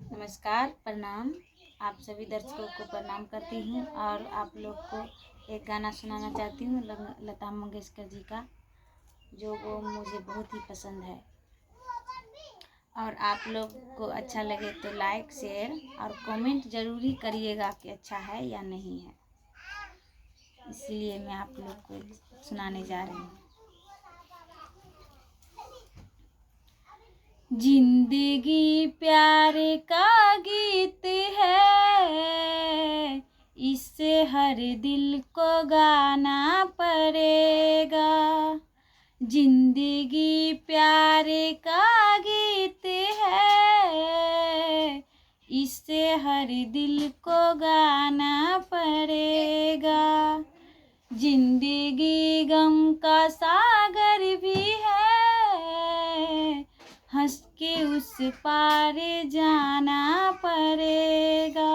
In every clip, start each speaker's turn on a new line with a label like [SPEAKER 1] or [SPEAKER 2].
[SPEAKER 1] नमस्कार, प्रणाम। आप सभी दर्शकों को प्रणाम करती हूँ और आप लोग को एक गाना सुनाना चाहती हूँ लता मंगेशकर जी का, जो वो मुझे बहुत ही पसंद है। और आप लोग को अच्छा लगे तो लाइक, शेयर और कमेंट ज़रूर ही करिएगा कि अच्छा है या नहीं है। इसलिए मैं आप लोग को सुनाने जा रही हूँ। जिंदगी प्यार का गीत है, इससे हर दिल को गाना पड़ेगा। जिंदगी प्यार का गीत है, इससे हर दिल को गाना पड़ेगा। जिंदगी गम का सागर भी है, हंस के उस पार जाना पड़ेगा।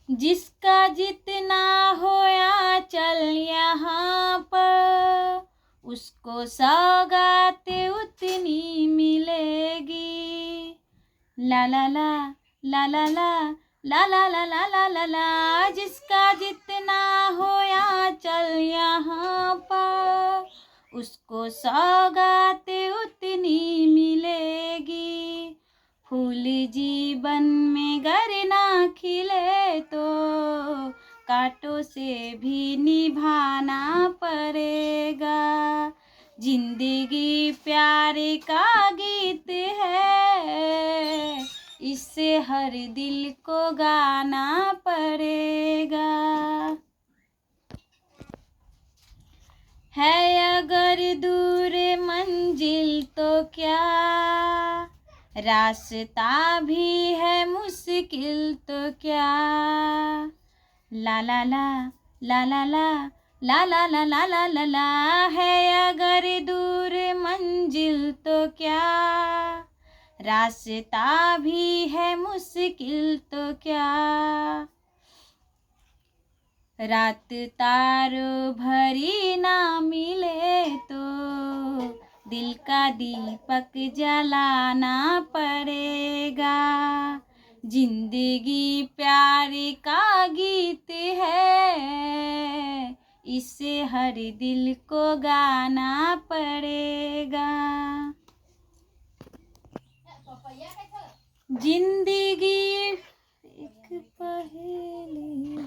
[SPEAKER 1] जिसका जितना होया चल यहाँ पर, उसको सौगात उतनी मिलेगी। ला ला ला ला ला ला ला ला ला ला ला ला ला। जिसका जितना होया चल यहाँ पर, उसको सौगात उतनी मिलेगी। फूल जीवन में गर ना खिले तो कांटों से भी निभाना पड़ेगा। जिंदगी प्यार का गीत है, इससे हर दिल को गाना पड़ेगा। है अगर दूर मंजिल तो क्या, रास्ता भी है मुश्किल तो क्या। ला ला ला ला ला ला ला ला ला ला ला ला ला। है अगर दूर मंजिल तो क्या, रास्ता भी है मुश्किल तो क्या। रात तारों भरी ना मिले तो दिल का दीपक जलाना पड़ेगा। जिंदगी प्यार का गीत है, इससे हर दिल को गाना पड़ेगा। जिंदगी एक पहेली